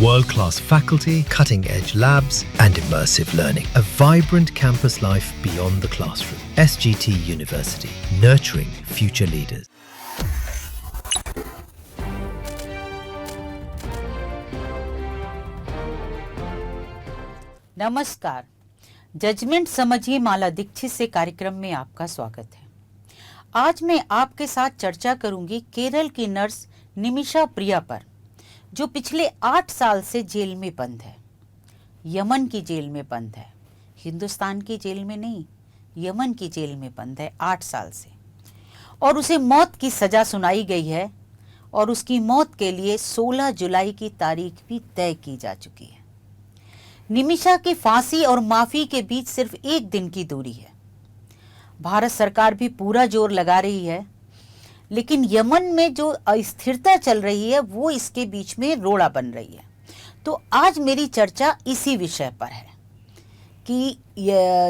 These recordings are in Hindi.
World-class faculty, cutting-edge labs, and immersive learning. A vibrant campus life beyond the classroom. SGT University, nurturing future leaders. नमस्कार, जजमेंट समझिए माला दीक्षित से कार्यक्रम में आपका स्वागत है। आज मैं आपके साथ चर्चा करूंगी केरल की नर्स निमिषा प्रिया पर, जो पिछले 8 साल से जेल में बंद है। यमन की जेल में बंद है, हिंदुस्तान की जेल में नहीं, यमन की जेल में बंद है 8 साल से, और उसे मौत की सजा सुनाई गई है और उसकी मौत के लिए 16 जुलाई की तारीख भी तय की जा चुकी है। निमिषा की फांसी और माफी के बीच सिर्फ 1 दिन की दूरी है। भारत सरकार भी पूरा जोर लगा रही है, लेकिन यमन में जो अस्थिरता चल रही है वो इसके बीच में रोड़ा बन रही है। तो आज मेरी चर्चा इसी विषय पर है कि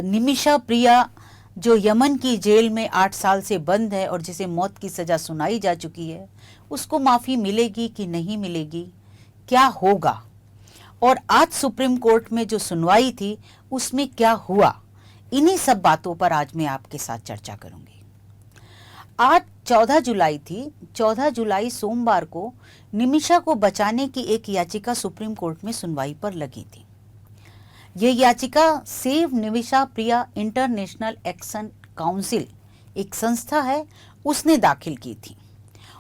निमिषा प्रिया जो यमन की जेल में 8 साल से बंद है और जिसे मौत की सजा सुनाई जा चुकी है, उसको माफी मिलेगी कि नहीं मिलेगी, क्या होगा, और आज सुप्रीम कोर्ट में जो सुनवाई थी उसमें क्या हुआ, इन्हीं सब बातों पर आज मैं आपके साथ चर्चा करूंगी। आज 14 जुलाई थी। 14 जुलाई सोमवार को निमिषा को बचाने की एक याचिका सुप्रीम कोर्ट में सुनवाई पर लगी थी। यह याचिका सेव निमिषा प्रिया इंटरनेशनल एक्शन काउंसिल, एक संस्था है, उसने दाखिल की थी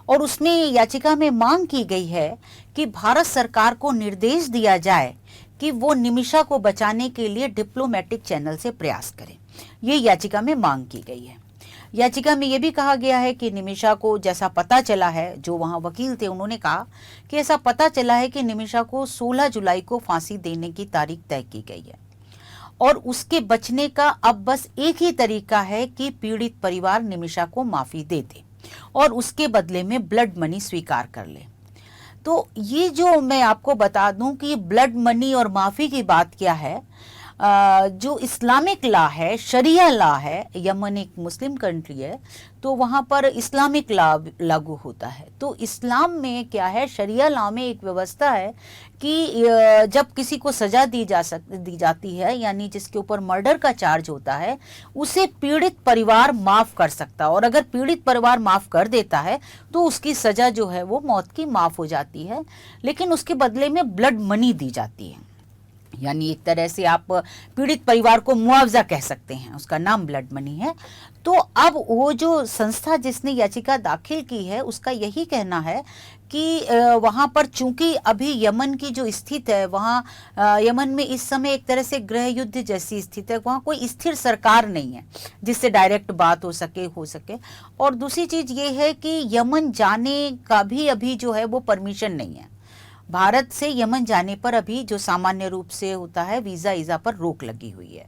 और उसमें याचिका में मांग की गई है कि भारत सरकार को निर्देश दिया जाए कि वो निमिषा को बचाने के लिए डिप्लोमेटिक चैनल से प्रयास करें। ये याचिका में मांग की गई है। याचिका में यह भी कहा गया है कि निमिषा को जैसा पता चला है, जो वहां वकील थे उन्होंने कहा कि ऐसा पता चला है कि निमिषा को 16 जुलाई को फांसी देने की तारीख तय की गई है और उसके बचने का अब बस एक ही तरीका है कि पीड़ित परिवार निमिषा को माफी दे दे और उसके बदले में ब्लड मनी स्वीकार कर ले। तो ये जो मैं आपको बता दूं कि ब्लड मनी और माफी की बात क्या है, जो इस्लामिक लॉ है, शरिया लॉ है, यमन एक मुस्लिम कंट्री है, तो वहाँ पर इस्लामिक लॉ लागू होता है। तो इस्लाम में क्या है, शरिया लॉ में एक व्यवस्था है कि जब किसी को सजा दी जाती है, यानी जिसके ऊपर मर्डर का चार्ज होता है, उसे पीड़ित परिवार माफ कर सकता है, और अगर पीड़ित परिवार माफ कर देता है तो उसकी सजा जो है वो मौत की माफ हो जाती है, लेकिन उसके बदले में ब्लड मनी दी जाती है। यानी एक तरह से आप पीड़ित परिवार को मुआवजा कह सकते हैं, उसका नाम ब्लड मनी है। तो अब वो जो संस्था जिसने याचिका दाखिल की है उसका यही कहना है कि वहाँ पर चूंकि अभी यमन की जो स्थिति है, वहाँ यमन में इस समय एक तरह से गृह युद्ध जैसी स्थिति है, वहाँ कोई स्थिर सरकार नहीं है जिससे डायरेक्ट बात हो सके। और दूसरी चीज़ ये है कि यमन जाने का भी अभी जो है वो परमिशन नहीं है। भारत से यमन जाने पर अभी जो सामान्य रूप से होता है वीज़ा पर रोक लगी हुई है।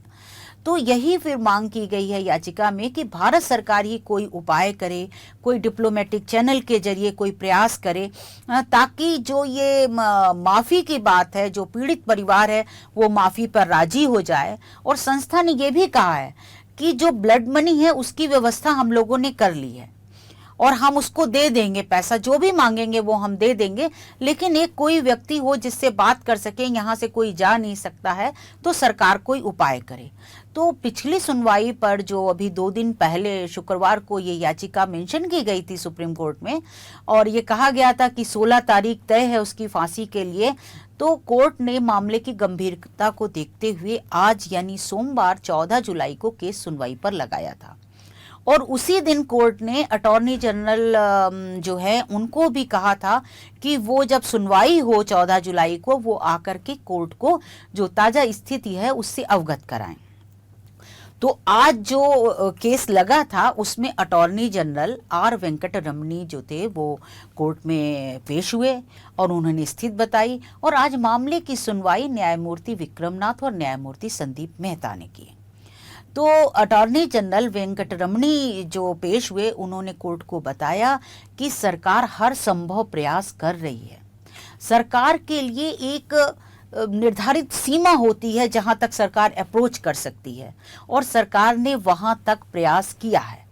तो यही फिर मांग की गई है याचिका में कि भारत सरकार ही कोई उपाय करे, कोई डिप्लोमेटिक चैनल के जरिए कोई प्रयास करे, ताकि जो ये माफ़ी की बात है, जो पीड़ित परिवार है वो माफ़ी पर राजी हो जाए। और संस्था ने ये भी कहा है कि जो ब्लड मनी है उसकी व्यवस्था हम लोगों ने कर ली है और हम उसको दे देंगे, पैसा जो भी मांगेंगे वो हम दे देंगे, लेकिन एक कोई व्यक्ति हो जिससे बात कर सके, यहाँ से कोई जा नहीं सकता है, तो सरकार कोई उपाय करे। तो पिछली सुनवाई पर जो अभी 2 दिन पहले शुक्रवार को ये याचिका मेंशन की गई थी सुप्रीम कोर्ट में, और ये कहा गया था कि 16 तारीख तय है उसकी फांसी के लिए, तो कोर्ट ने मामले की गंभीरता को देखते हुए आज यानी सोमवार 14 जुलाई को केस सुनवाई पर लगाया था। और उसी दिन कोर्ट ने अटॉर्नी जनरल जो है उनको भी कहा था कि वो जब सुनवाई हो 14 जुलाई को, वो आकर के कोर्ट को जो ताज़ा स्थिति है उससे अवगत कराएं। तो आज जो केस लगा था उसमें अटॉर्नी जनरल आर वेंकटरमणी जो थे वो कोर्ट में पेश हुए और उन्होंने स्थिति बताई, और आज मामले की सुनवाई न्यायमूर्ति विक्रमनाथ और न्यायमूर्ति संदीप मेहता ने की। तो अटॉर्नी जनरल वेंकटरमणी जो पेश हुए, उन्होंने कोर्ट को बताया कि सरकार हर संभव प्रयास कर रही है। सरकार के लिए एक निर्धारित सीमा होती है जहां तक सरकार अप्रोच कर सकती है, और सरकार ने वहां तक प्रयास किया है।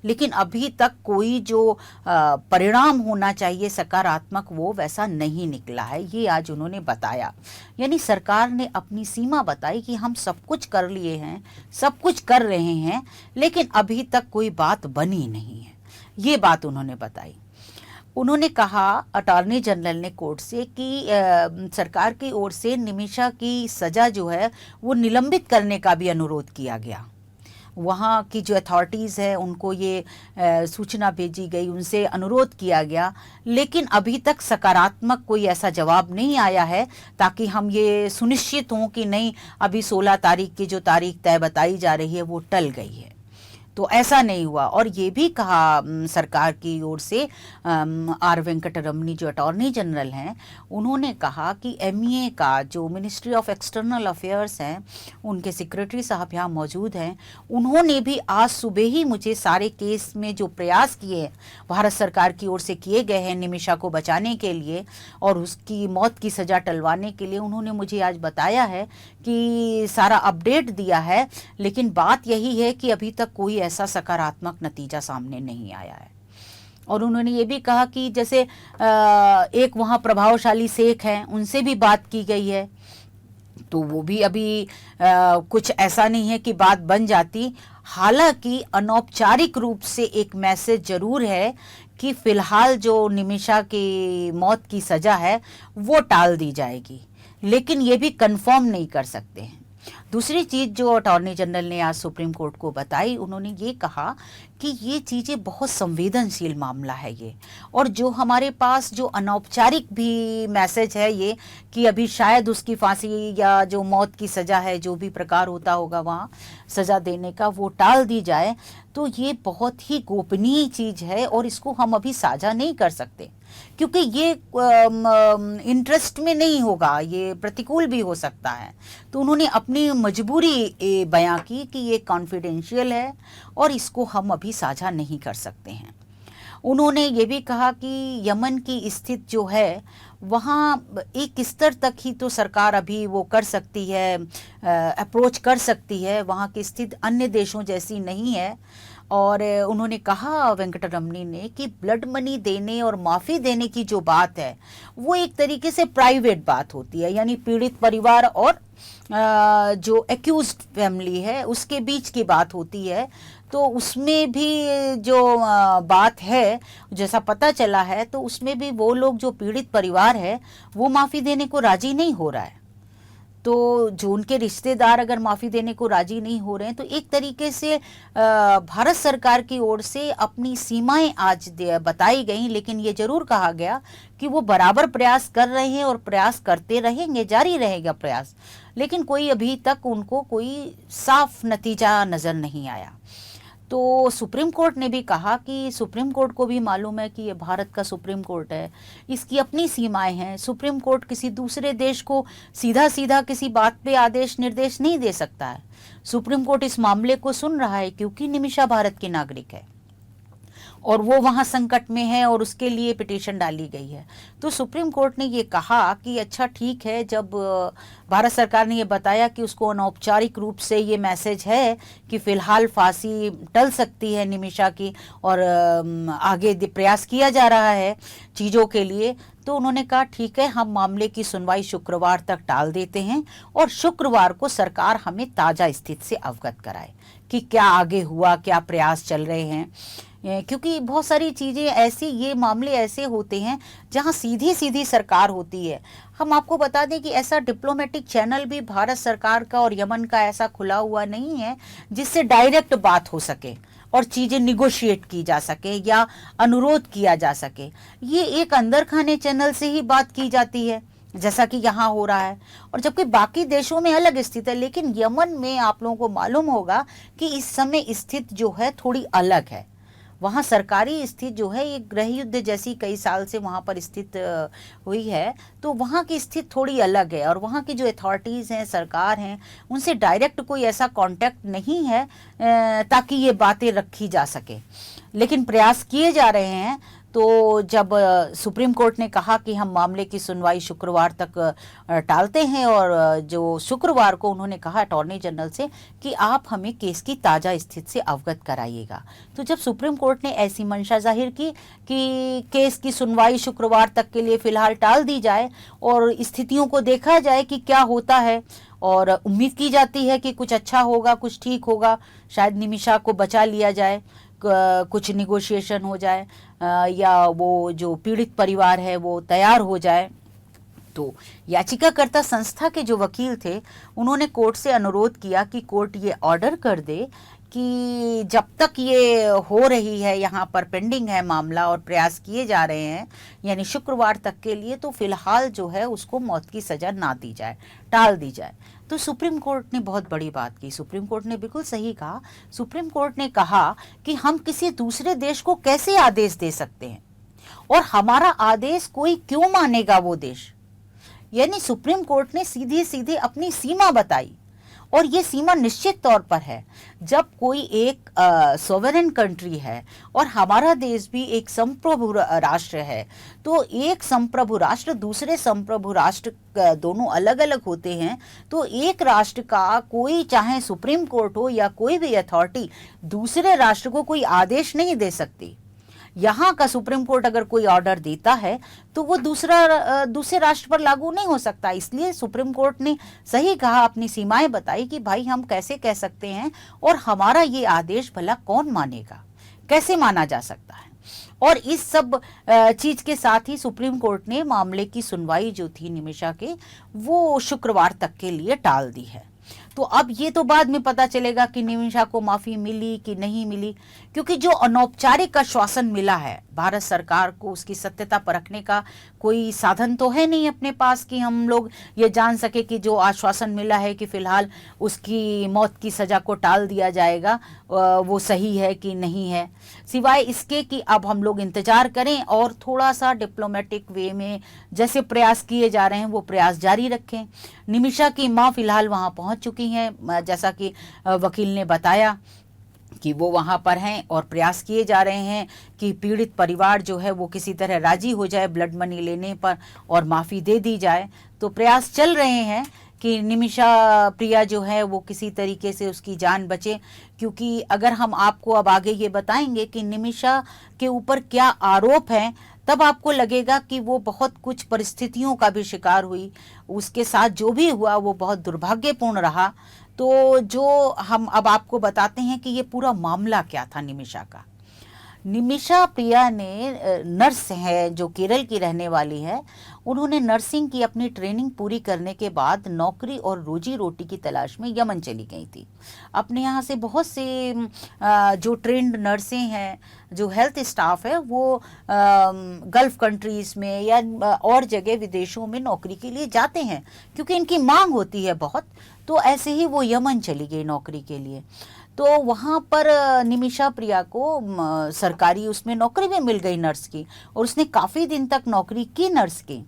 लेकिन अभी तक कोई जो परिणाम होना चाहिए सकारात्मक वो वैसा नहीं निकला है, ये आज उन्होंने बताया। यानी सरकार ने अपनी सीमा बताई कि हम सब कुछ कर लिए हैं, सब कुछ कर रहे हैं, लेकिन अभी तक कोई बात बनी नहीं है, ये बात उन्होंने बताई। उन्होंने कहा, अटॉर्नी जनरल ने कोर्ट से कि सरकार की ओर से निमिषा की सज़ा जो है वो निलंबित करने का भी अनुरोध किया गया। वहाँ की जो अथॉरिटीज़ है उनको ये सूचना भेजी गई, उनसे अनुरोध किया गया, लेकिन अभी तक सकारात्मक कोई ऐसा जवाब नहीं आया है ताकि हम ये सुनिश्चित हों कि नहीं अभी 16 तारीख की जो तारीख तय बताई जा रही है वो टल गई है। तो ऐसा नहीं हुआ। और ये भी कहा सरकार की ओर से, आर वेंकटरमणी जो अटॉर्नी जनरल हैं उन्होंने कहा कि एमईए का जो मिनिस्ट्री ऑफ एक्सटर्नल अफेयर्स हैं उनके सेक्रेटरी साहब यहाँ मौजूद हैं, उन्होंने भी आज सुबह ही मुझे सारे केस में जो प्रयास किए भारत सरकार की ओर से किए गए हैं निमिषा को बचाने के लिए और उसकी मौत की सज़ा टलवाने के लिए, उन्होंने मुझे आज बताया है कि सारा अपडेट दिया है। लेकिन बात यही है कि अभी तक कोई ऐसा सकारात्मक नतीजा सामने नहीं आया है। और उन्होंने ये भी कहा कि जैसे एक वहाँ प्रभावशाली शेख हैं, उनसे भी बात की गई है, तो वो भी अभी कुछ ऐसा नहीं है कि बात बन जाती। हालांकि अनौपचारिक रूप से एक मैसेज जरूर है कि फिलहाल जो निमिषा की मौत की सज़ा है वो टाल दी जाएगी, लेकिन ये भी कंफर्म नहीं कर सकते हैं। दूसरी चीज़ जो अटॉर्नी जनरल ने आज सुप्रीम कोर्ट को बताई, उन्होंने ये कहा कि ये चीज़ें बहुत संवेदनशील मामला है ये, और जो हमारे पास जो अनौपचारिक भी मैसेज है ये कि अभी शायद उसकी फांसी या जो मौत की सज़ा है जो भी प्रकार होता होगा वहाँ सज़ा देने का वो टाल दी जाए, तो ये बहुत ही गोपनीय चीज़ है और इसको हम अभी साझा नहीं कर सकते क्योंकि ये इंटरेस्ट में नहीं होगा, ये प्रतिकूल भी हो सकता है। तो उन्होंने अपनी मजबूरी बयां की कि ये कॉन्फिडेंशियल है और इसको हम अभी साझा नहीं कर सकते हैं। उन्होंने ये भी कहा कि यमन की स्थिति जो है वहाँ एक स्तर तक ही तो सरकार अभी वो कर सकती है, अप्रोच कर सकती है, वहाँ की स्थिति अन्य देशों जैसी नहीं है। और उन्होंने कहा वेंकटरमणी ने कि ब्लड मनी देने और माफ़ी देने की जो बात है वो एक तरीके से प्राइवेट बात होती है, यानी पीड़ित परिवार और जो एक्यूज्ड फैमिली है उसके बीच की बात होती है। तो उसमें भी जो बात है जैसा पता चला है तो उसमें भी वो लोग जो पीड़ित परिवार है वो माफ़ी देने को राजी नहीं हो रहा है। तो जो उनके रिश्तेदार अगर माफ़ी देने को राजी नहीं हो रहे हैं तो एक तरीके से भारत सरकार की ओर से अपनी सीमाएं आज बताई गई, लेकिन ये जरूर कहा गया कि वो बराबर प्रयास कर रहे हैं और प्रयास करते रहेंगे, जारी रहेगा प्रयास, लेकिन कोई अभी तक उनको कोई साफ नतीजा नज़र नहीं आया। तो सुप्रीम कोर्ट ने भी कहा कि सुप्रीम कोर्ट को भी मालूम है कि ये भारत का सुप्रीम कोर्ट है, इसकी अपनी सीमाएं हैं। सुप्रीम कोर्ट किसी दूसरे देश को सीधा सीधा किसी बात पे आदेश निर्देश नहीं दे सकता है। सुप्रीम कोर्ट इस मामले को सुन रहा है क्योंकि निमिषा भारत की नागरिक है और वो वहाँ संकट में है और उसके लिए पिटीशन डाली गई है। तो सुप्रीम कोर्ट ने ये कहा कि अच्छा ठीक है, जब भारत सरकार ने ये बताया कि उसको अनौपचारिक रूप से ये मैसेज है कि फ़िलहाल फांसी टल सकती है निमिषा की और आगे प्रयास किया जा रहा है चीज़ों के लिए, तो उन्होंने कहा ठीक है, हम मामले की सुनवाई शुक्रवार तक टाल देते हैं और शुक्रवार को सरकार हमें ताज़ा स्थिति से अवगत कराए कि क्या आगे हुआ, क्या प्रयास चल रहे हैं। क्योंकि बहुत सारी चीज़ें ऐसी, ये मामले ऐसे होते हैं जहां सीधी सीधी सरकार होती है। हम आपको बता दें कि ऐसा डिप्लोमेटिक चैनल भी भारत सरकार का और यमन का ऐसा खुला हुआ नहीं है जिससे डायरेक्ट बात हो सके और चीज़ें निगोशिएट की जा सके या अनुरोध किया जा सके। ये एक अंदर खाने चैनल से ही बात की जाती है जैसा कि यहाँ हो रहा है, और जबकि बाकी देशों में अलग स्थिति है। लेकिन यमन में आप लोगों को मालूम होगा कि इस समय स्थिति जो है थोड़ी अलग है। वहाँ सरकारी स्थिति जो है एक गृह युद्ध जैसी कई साल से वहाँ पर स्थित हुई है, तो वहाँ की स्थिति थोड़ी अलग है और वहाँ की जो अथॉरिटीज़ हैं, सरकार हैं, उनसे डायरेक्ट कोई ऐसा कांटेक्ट नहीं है ताकि ये बातें रखी जा सके, लेकिन प्रयास किए जा रहे हैं। तो जब सुप्रीम कोर्ट ने कहा कि हम मामले की सुनवाई शुक्रवार तक टालते हैं, और जो शुक्रवार को उन्होंने कहा अटॉर्नी जनरल से कि आप हमें केस की ताज़ा स्थिति से अवगत कराइएगा। तो जब सुप्रीम कोर्ट ने ऐसी मंशा जाहिर की कि केस की सुनवाई शुक्रवार तक के लिए फ़िलहाल टाल दी जाए और स्थितियों को देखा जाए कि क्या होता है, और उम्मीद की जाती है कि कुछ अच्छा होगा, कुछ ठीक होगा, शायद निमिषा को बचा लिया जाए, कुछ निगोशिएशन हो जाए, या वो जो पीड़ित परिवार है वो तैयार हो जाए। तो याचिकाकर्ता संस्था के जो वकील थे उन्होंने कोर्ट से अनुरोध किया कि कोर्ट ये ऑर्डर कर दे कि जब तक ये हो रही है, यहाँ पर पेंडिंग है मामला और प्रयास किए जा रहे हैं, यानी शुक्रवार तक के लिए, तो फिलहाल जो है उसको मौत की सज़ा ना दी जाए, टाल दी जाए। तो सुप्रीम कोर्ट ने बहुत बड़ी बात की। सुप्रीम कोर्ट ने बिल्कुल सही कहा। सुप्रीम कोर्ट ने कहा कि हम किसी दूसरे देश को कैसे आदेश दे सकते हैं, और हमारा आदेश कोई क्यों मानेगा वो देश। यानी सुप्रीम कोर्ट ने सीधे सीधे अपनी सीमा बताई, और ये सीमा निश्चित तौर पर है। जब कोई एक सोवरेन कंट्री है और हमारा देश भी एक संप्रभु राष्ट्र है, तो एक संप्रभु राष्ट्र दूसरे संप्रभु राष्ट्र दोनों अलग अलग होते हैं। तो एक राष्ट्र का कोई, चाहे सुप्रीम कोर्ट हो या कोई भी अथॉरिटी, दूसरे राष्ट्र को कोई आदेश नहीं दे सकती। यहाँ का सुप्रीम कोर्ट अगर कोई ऑर्डर देता है तो वो दूसरे राष्ट्र पर लागू नहीं हो सकता। इसलिए सुप्रीम कोर्ट ने सही कहा, अपनी सीमाएं बताई कि भाई हम कैसे कह सकते हैं, और हमारा ये आदेश भला कौन मानेगा, कैसे माना जा सकता है। और इस सब चीज के साथ ही सुप्रीम कोर्ट ने मामले की सुनवाई जो थी निमिषा के, वो शुक्रवार तक के लिए टाल दी है। तो अब ये तो बाद में पता चलेगा कि निमिषा को माफी मिली कि नहीं मिली, क्योंकि जो अनौपचारिक आश्वासन मिला है भारत सरकार को, उसकी सत्यता परखने का कोई साधन तो है नहीं अपने पास कि हम लोग ये जान सके कि जो आश्वासन मिला है कि फिलहाल उसकी मौत की सजा को टाल दिया जाएगा, वो सही है कि नहीं है, सिवाय इसके कि अब हम लोग इंतजार करें और थोड़ा सा डिप्लोमेटिक वे में जैसे प्रयास किए जा रहे हैं वो प्रयास जारी रखें। निमिषा की माँ फिलहाल वहाँ पहुँच चुकी हैं, जैसा कि वकील ने बताया कि वो वहाँ पर हैं, और प्रयास किए जा रहे हैं कि पीड़ित परिवार जो है वो किसी तरह राजी हो जाए ब्लड मनी लेने पर और माफ़ी दे दी जाए। तो प्रयास चल रहे हैं कि निमिषा प्रिया जो है वो किसी तरीके से उसकी जान बचे, क्योंकि अगर हम आपको अब आगे ये बताएंगे कि निमिषा के ऊपर क्या आरोप हैं, तब आपको लगेगा कि वो बहुत कुछ परिस्थितियों का भी शिकार हुई, उसके साथ जो भी हुआ वो बहुत दुर्भाग्यपूर्ण रहा। तो जो हम अब आपको बताते हैं कि ये पूरा मामला क्या था निमिषा का। निमिषा प्रिया ने, नर्स है जो केरल की रहने वाली है, उन्होंने नर्सिंग की अपनी ट्रेनिंग पूरी करने के बाद नौकरी और रोजी रोटी की तलाश में यमन चली गई थी। अपने यहाँ से बहुत से जो ट्रेंड नर्सें हैं, जो हेल्थ स्टाफ है, वो गल्फ कंट्रीज़ में या और जगह विदेशों में नौकरी के लिए जाते हैं, क्योंकि इनकी मांग होती है बहुत। तो ऐसे ही वो यमन चली गई नौकरी के लिए। तो वहाँ पर निमिषा प्रिया को सरकारी उसमें नौकरी भी मिल गई नर्स की, और उसने काफ़ी दिन तक नौकरी की नर्स की।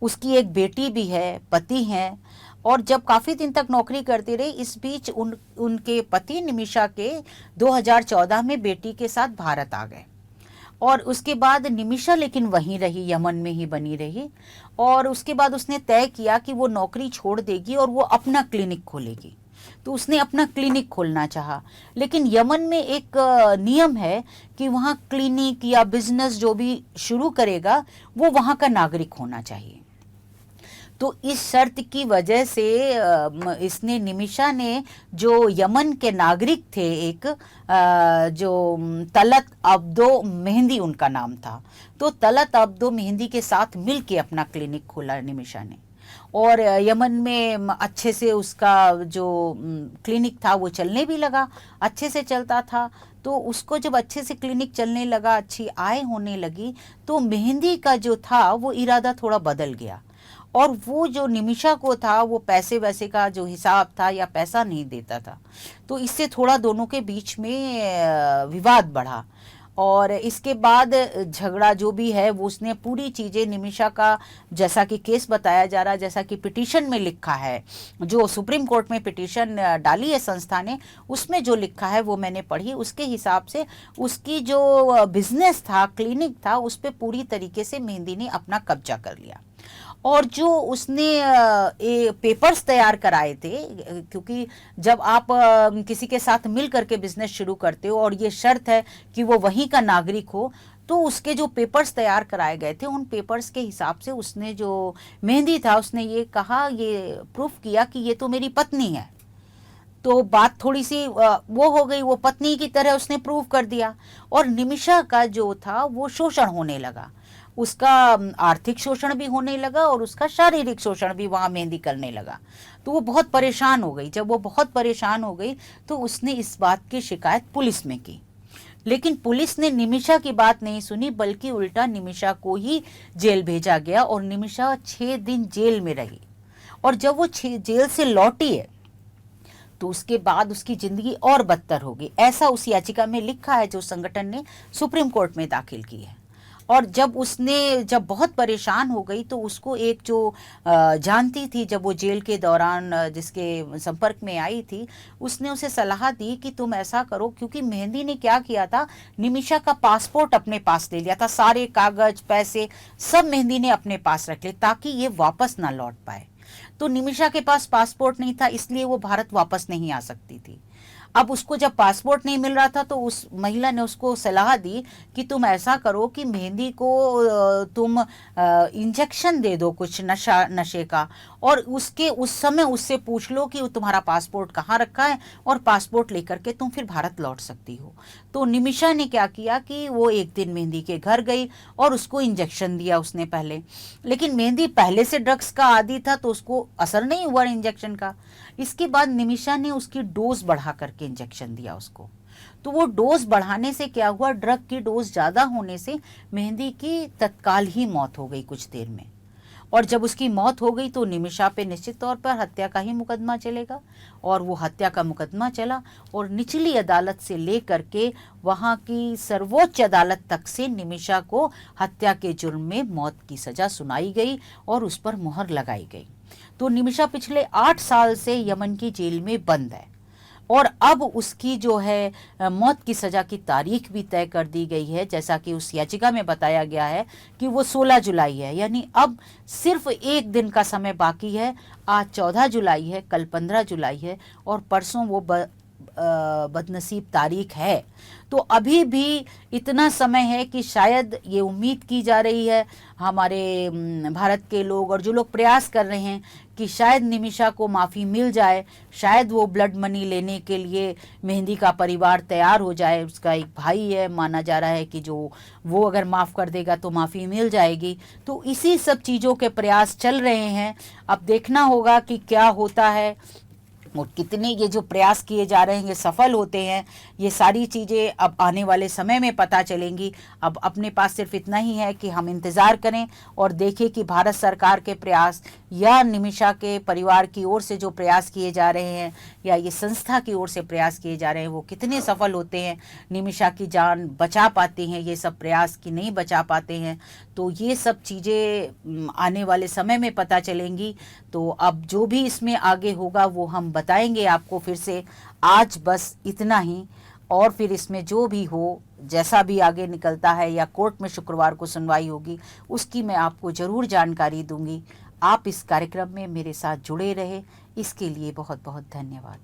उसकी एक बेटी भी है, पति हैं, और जब काफ़ी दिन तक नौकरी करती रही, इस बीच उनके पति निमिषा के 2014 में बेटी के साथ भारत आ गए, और उसके बाद निमिषा लेकिन वहीं रही, यमन में ही बनी रही। और उसके बाद उसने तय किया कि वो नौकरी छोड़ देगी और वो अपना क्लिनिक खोलेगी। तो उसने अपना क्लिनिक खोलना चाहा, लेकिन यमन में एक नियम है कि वहाँ क्लिनिक या बिजनेस जो भी शुरू करेगा वो वहाँ का नागरिक होना चाहिए। तो इस शर्त की वजह से इसने, निमिषा ने, जो यमन के नागरिक थे, एक जो तलत अब्दो मेहंदी उनका नाम था, तो तलत अब्दो मेहंदी के साथ मिलके अपना क्लिनिक खोला निमिषा ने। और यमन में अच्छे से उसका जो क्लिनिक था वो चलने भी लगा, अच्छे से चलता था। तो उसको जब अच्छे से क्लिनिक चलने लगा, अच्छी आय होने लगी, तो मेहंदी का जो था वो इरादा थोड़ा बदल गया, और वो जो निमिषा को था वो पैसे वैसे का जो हिसाब था या पैसा नहीं देता था। तो इससे थोड़ा दोनों के बीच में विवाद बढ़ा, और इसके बाद झगड़ा जो भी है वो उसने पूरी चीज़ें निमिषा का, जैसा कि केस बताया जा रहा है, जैसा कि पिटीशन में लिखा है, जो सुप्रीम कोर्ट में पिटीशन डाली है संस्था ने, उसमें जो लिखा है वो मैंने पढ़ी। उसके हिसाब से उसकी जो बिजनेस था, क्लिनिक था, उस पर पूरी तरीके से मेहंदी ने अपना कब्जा कर लिया। और जो उसने पेपर्स तैयार कराए थे, क्योंकि जब आप किसी के साथ मिल करके बिजनेस शुरू करते हो और ये शर्त है कि वो वहीं का नागरिक हो, तो उसके जो पेपर्स तैयार कराए गए थे, उन पेपर्स के हिसाब से उसने जो मेहंदी था, उसने ये कहा, ये प्रूफ किया कि ये तो मेरी पत्नी है। तो बात थोड़ी सी वो हो गई, वो पत्नी की तरह उसने प्रूव कर दिया। और निमिषा का जो था वो शोषण होने लगा, उसका आर्थिक शोषण भी होने लगा और उसका शारीरिक शोषण भी वहाँ मेहंदी करने लगा। तो वो बहुत परेशान हो गई। जब वो बहुत परेशान हो गई तो उसने इस बात की शिकायत पुलिस में की, लेकिन पुलिस ने निमिषा की बात नहीं सुनी, बल्कि उल्टा निमिषा को ही जेल भेजा गया और निमिषा 6 दिन जेल में रही। और जब वो जेल से लौटी है तो उसके बाद उसकी जिंदगी और बदतर होगी, ऐसा उस याचिका में लिखा है जो संगठन ने सुप्रीम कोर्ट में दाखिल की है। और जब बहुत परेशान हो गई तो उसको एक जो जानती थी, जब वो जेल के दौरान जिसके संपर्क में आई थी, उसने उसे सलाह दी कि तुम ऐसा करो, क्योंकि मेहंदी ने क्या किया था, निमिषा का पासपोर्ट अपने पास ले लिया था, सारे कागज पैसे सब मेहंदी ने अपने पास रख लिए ताकि ये वापस ना लौट पाए। तो निमिषा के पास पासपोर्ट नहीं था, इसलिए वो भारत वापस नहीं आ सकती थी। अब उसको जब पासपोर्ट नहीं मिल रहा था तो उस महिला ने उसको सलाह दी कि तुम ऐसा करो कि मेहंदी को तुम इंजेक्शन दे दो कुछ नशे का, और उस समय उससे पूछ लो कि तुम्हारा पासपोर्ट कहाँ रखा है, और पासपोर्ट लेकर के तुम फिर भारत लौट सकती हो। तो निमिषा ने क्या किया कि वो एक दिन मेहंदी के घर गई और उसको इंजेक्शन दिया उसने पहले, लेकिन मेहंदी पहले से ड्रग्स का आदी था तो उसको असर नहीं हुआ इंजेक्शन का। इसके बाद निमिषा ने उसकी डोज बढ़ा करके इंजेक्शन दिया उसको। तो वो डोज बढ़ाने से क्या हुआ, ड्रग की डोज ज़्यादा होने से मेहंदी की तत्काल ही मौत हो गई कुछ देर में। और जब उसकी मौत हो गई तो निमिषा पे निश्चित तौर पर हत्या का ही मुकदमा चलेगा, और वो हत्या का मुकदमा चला और निचली अदालत से लेकर के वहाँ की सर्वोच्च अदालत तक से निमिषा को हत्या के जुर्म में मौत की सज़ा सुनाई गई और उस पर मुहर लगाई गई। तो निमिषा पिछले 8 साल से यमन की जेल में बंद है, और अब उसकी जो है मौत की सज़ा की तारीख भी तय कर दी गई है, जैसा कि उस याचिका में बताया गया है कि वो 16 जुलाई है, यानी अब सिर्फ एक दिन का समय बाकी है। आज 14 जुलाई है, कल 15 जुलाई है और परसों वो बदनसीब तारीख है। तो अभी भी इतना समय है कि शायद ये उम्मीद की जा रही है हमारे भारत के लोग और जो लोग प्रयास कर रहे हैं कि शायद निमिषा को माफ़ी मिल जाए, शायद वो ब्लड मनी लेने के लिए मेहंदी का परिवार तैयार हो जाए। उसका एक भाई है, माना जा रहा है कि जो वो अगर माफ़ कर देगा तो माफ़ी मिल जाएगी। तो इसी सब चीज़ों के प्रयास चल रहे हैं। अब देखना होगा कि क्या होता है और कितने ये जो प्रयास किए जा रहे हैं ये सफल होते हैं। ये सारी चीज़ें अब आने वाले समय में पता चलेंगी। अब अपने पास सिर्फ इतना ही है कि हम इंतज़ार करें और देखें कि भारत सरकार के प्रयास या निमिषा के परिवार की ओर से जो प्रयास किए जा रहे हैं या ये संस्था की ओर से प्रयास किए जा रहे हैं वो कितने सफल होते हैं, निमिषा की जान बचा पाते हैं ये सब प्रयास कि नहीं बचा पाते हैं। तो ये सब चीज़ें आने वाले समय में पता चलेंगी। तो अब जो भी इसमें आगे होगा वो हम बताएंगे आपको फिर से। आज बस इतना ही, और फिर इसमें जो भी हो, जैसा भी आगे निकलता है या कोर्ट में शुक्रवार को सुनवाई होगी उसकी मैं आपको ज़रूर जानकारी दूंगी। आप इस कार्यक्रम में मेरे साथ जुड़े रहे, इसके लिए बहुत बहुत धन्यवाद।